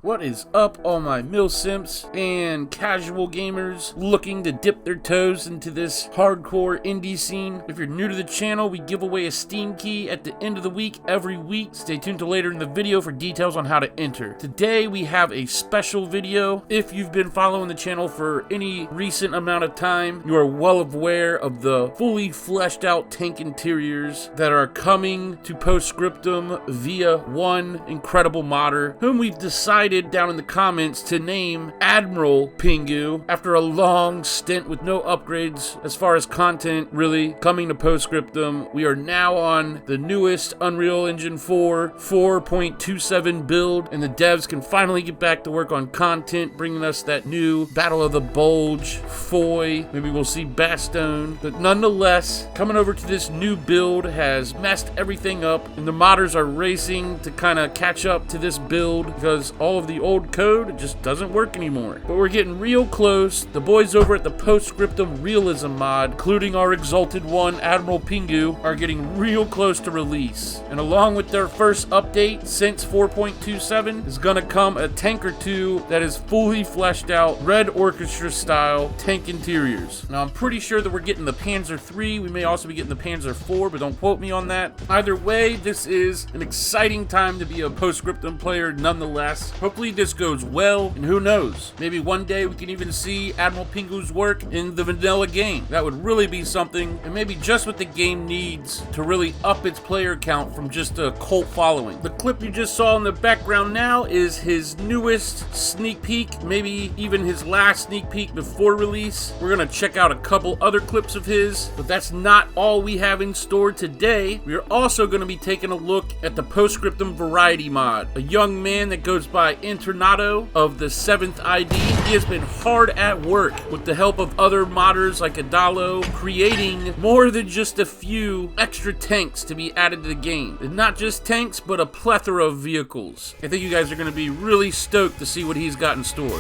What is up, all my Mil-Simps and casual gamers looking to dip their toes into this hardcore indie scene? If you're new to the channel, we give away a Steam key at the end of the week every week. Stay tuned to later in the video for details on how to enter. Today we have a special video. If you've been following the channel for any recent amount of time, you are well aware of the fully fleshed out tank interiors that are coming to Post-Scriptum via one incredible modder whom we've decided down in the comments to name Admiral Pingu after a long stint with no upgrades as far as content really coming to Post-Scriptum. We are now on the newest Unreal Engine 4 4.27 build, and the devs can finally get back to work on content, bringing us that new Battle of the Bulge, Foy, maybe we'll see Bastogne, but nonetheless, coming over to this new build has messed everything up, and the modders are racing to kind of catch up to this build because all of the old code just doesn't work anymore. But we're getting real close. The boys over at the Post-Scriptum Realism mod, including our exalted one, Admiral Pingu, are getting real close to release. And along with their first update since 4.27 is gonna come a tank or two that is fully fleshed out, red Orchestra style tank interiors. Now I'm pretty sure that we're getting the Panzer III. We may also be getting the Panzer IV, but don't quote me on that. Either way, this is an exciting time to be a Post-Scriptum player nonetheless. Hopefully this goes well, and who knows, maybe one day we can even see Admiral Pingu's work in the vanilla game. That would really be something, and maybe just what the game needs to really up its player count from just a cult following. The clip you just saw in the background now is his newest sneak peek, maybe even his last sneak peek before release. We're gonna check out a couple other clips of his, but that's not all we have in store today. We are also gonna be taking a look at the Post-Scriptum Variety mod. A young man that goes by Internato of the 7th ID. He has been hard at work with the help of other modders like Adalo, creating more than just a few extra tanks to be added to the game. And not just tanks, but a plethora of vehicles. I think you guys are going to be really stoked to see what he's got in store.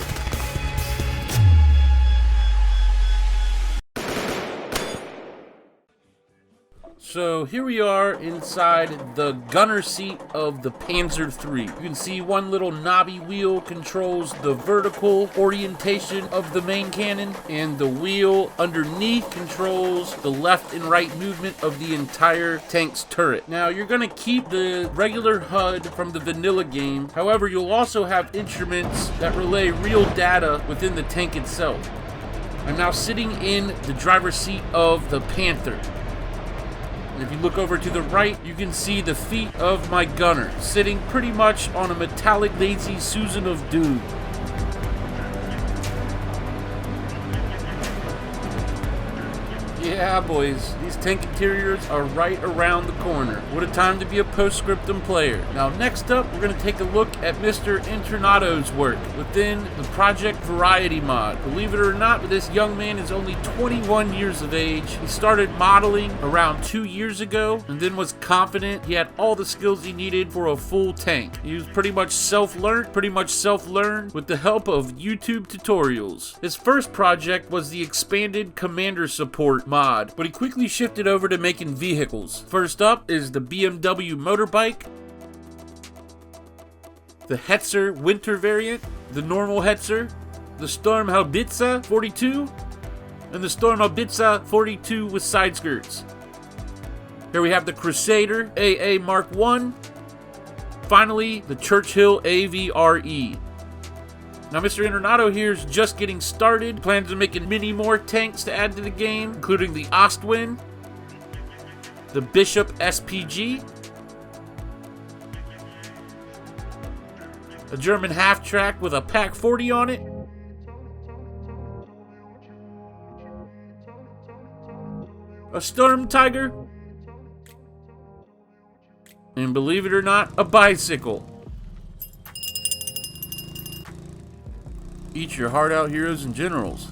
So here we are inside the gunner seat of the Panzer III. You can see one little knobby wheel controls the vertical orientation of the main cannon, and the wheel underneath controls the left and right movement of the entire tank's turret. Now you're going to keep the regular HUD from the vanilla game, however you'll also have instruments that relay real data within the tank itself. I'm now sitting in the driver's seat of the Panther. And if you look over to the right, you can see the feet of my gunner, sitting pretty much on a metallic lazy Susan of Doom. Yeah, boys, these tank interiors are right around the corner. What a time to be a Post-Scriptum player. Now, next up, we're going to take a look at Mr. Internato's work within the Project Variety mod. Believe it or not, but this young man is only 21 years of age. He started modeling around 2 years ago and then was confident he had all the skills he needed for a full tank. He was pretty much self-learned with the help of YouTube tutorials. His first project was the expanded commander support mod, but he quickly shifted over to making vehicles. First up is the BMW motorbike, the Hetzer winter variant, the normal Hetzer, the Sturmhaubitze 42, and the Sturmhaubitze 42 with side skirts. Here we have the Crusader AA Mark 1, finally the Churchill AVRE. Now, Mr. Internato here is just getting started. Plans on making many more tanks to add to the game, including the Ostwind, the Bishop SPG, a German half-track with a Pak 40 on it, a Sturm Tiger, and believe it or not, a bicycle. Eat your heart out, heroes and generals.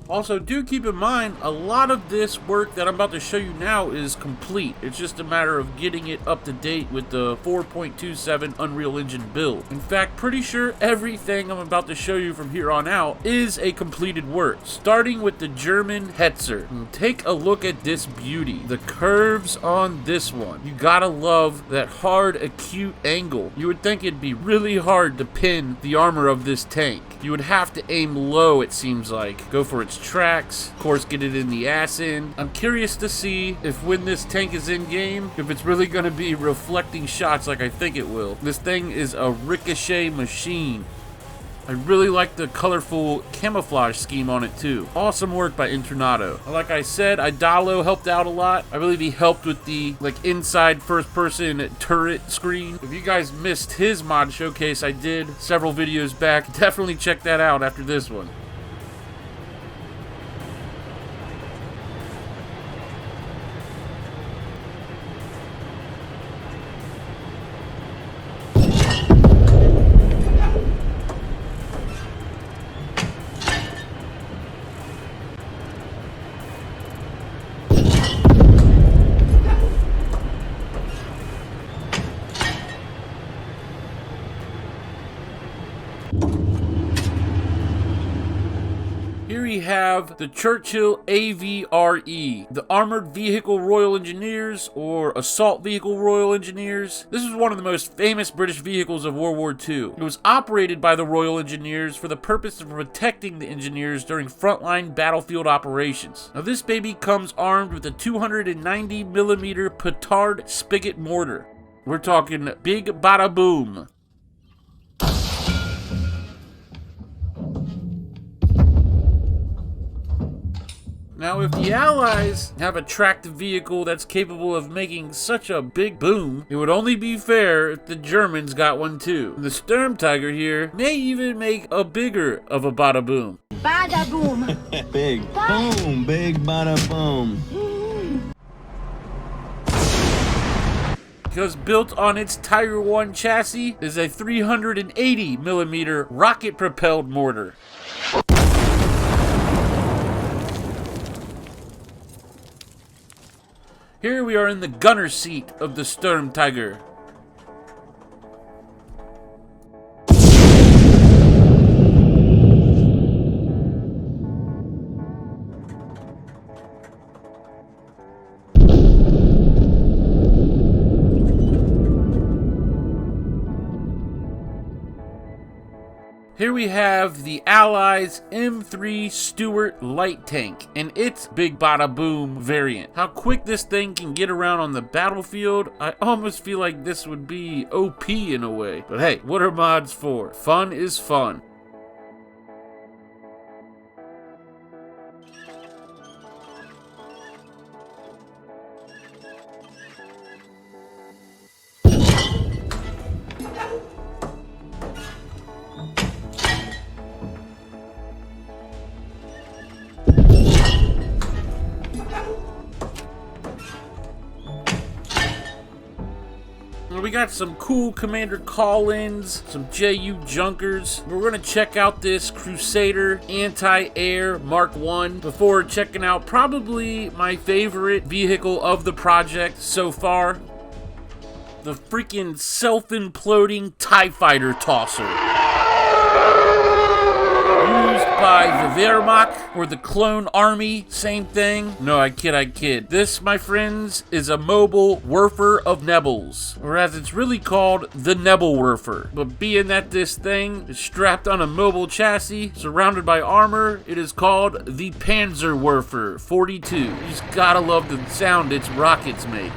Also, do keep in mind, a lot of this work that I'm about to show you now is complete. It's just a matter of getting it up to date with the 4.27 Unreal Engine build. In fact, pretty sure everything I'm about to show you from here on out is a completed work. Starting with the German Hetzer. And take a look at this beauty. The curves on this one. You gotta love that hard, acute angle. You would think it'd be really hard to pin the armor of this tank. You would have to aim low, it seems like. Go for its tracks, of course get it in the ass end. I'm curious to see if when this tank is in game, if it's really going to be reflecting shots like I think it will. This thing is a ricochet machine. I really like the colorful camouflage scheme on it too. Awesome work by Internato. Like I said, Idalo helped out a lot. I believe he helped with the inside first person turret screen. If you guys missed his mod showcase I did several videos back, definitely check that out after this one. Here we have the Churchill AVRE, the Armored Vehicle Royal Engineers, or Assault Vehicle Royal Engineers. This was one of the most famous British vehicles of World War II. It was operated by the Royal Engineers for the purpose of protecting the engineers during frontline battlefield operations. Now this baby comes armed with a 290mm Petard spigot mortar. We're talking big bada boom. Now, if the Allies have a tracked vehicle that's capable of making such a big boom, it would only be fair if the Germans got one too. The Sturmtiger here may even make a bigger of a bada boom. Bada boom. Big boom, big bada boom. Because built on its Tiger 1 chassis is a 380mm rocket-propelled mortar. Here we are in the gunner seat of the Sturmtiger. Here we have the Allies M3 Stuart light tank and its big bada boom variant. How quick this thing can get around on the battlefield, I almost feel like this would be OP in a way. But hey, what are mods for? Fun is fun. We got some cool commander call-ins, some JU junkers. We're gonna check out this Crusader anti-air Mark I before checking out probably my favorite vehicle of the project so far, the freaking self-imploding TIE Fighter tosser. By the Wehrmacht or the Clone Army, same thing. No, I kid. This, my friends, is a mobile Werfer of Nebels, or as it's really called, the Nebelwerfer. But being that this thing is strapped on a mobile chassis, surrounded by armor, it is called the Panzerwerfer 42. You just gotta love the sound its rockets make.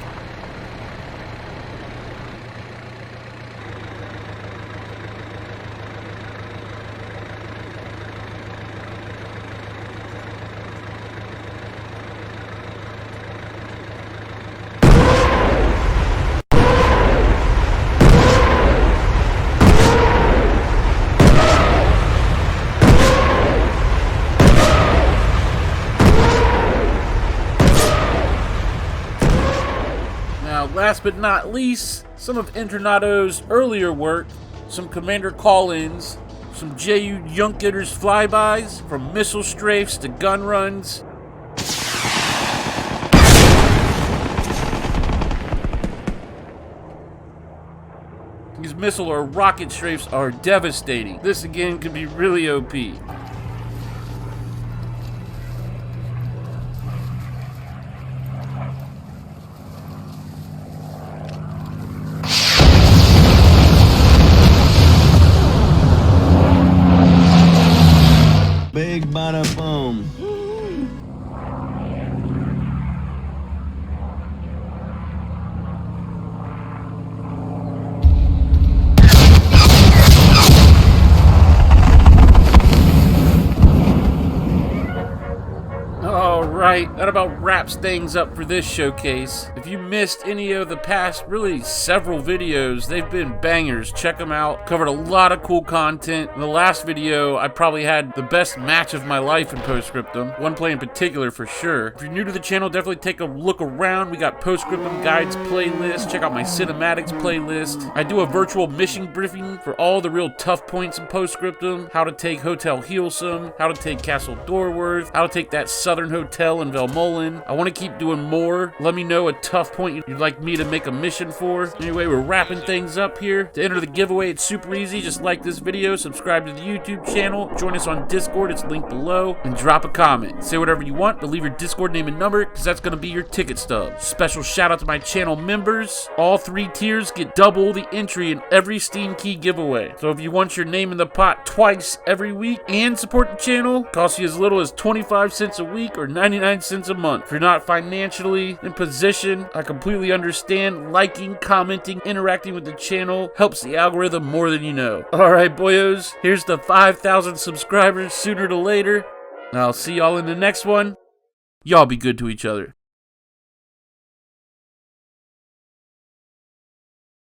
Last but not least, some of Internato's earlier work, some commander call-ins, Some JU Junkers flybys, from missile strafes to gun runs. These missile or rocket strafes are devastating. This again could be really OP. Big bada boom. Alright, that about wraps things up for this showcase. If you missed any of the past, really several videos, they've been bangers. Check them out. Covered a lot of cool content. In the last video, I probably had the best match of my life in Post-Scriptum. One play in particular for sure. If you're new to the channel, definitely take a look around. We got Post-Scriptum Guides playlist. Check out my Cinematics playlist. I do a virtual mission briefing for all the real tough points in Post-Scriptum. How to take Hotel Mil-Simp, how to take Castle Dorworth, how to take that Southern Hotel in Velmolin. I want to keep doing more. Let me know a tough point you'd like me to make a mission for. Anyway, we're wrapping things up here. To enter the giveaway, it's super easy. Just like this video, subscribe to the YouTube channel, join us on Discord, it's linked below, and drop a comment. Say whatever you want, but leave your Discord name and number, because that's going to be your ticket stub. Special shout out to my channel members. All 3 tiers get double the entry in every Steam Key giveaway. So if you want your name in the pot twice every week and support the channel, costs you as little as 25 cents a week or 99 cents a month. If you're not financially in position, I completely understand. Liking, commenting, interacting with the channel helps the algorithm more than you know. Alright boyos, here's the 5,000 subscribers sooner to later. I'll see y'all in the next one. Y'all be good to each other.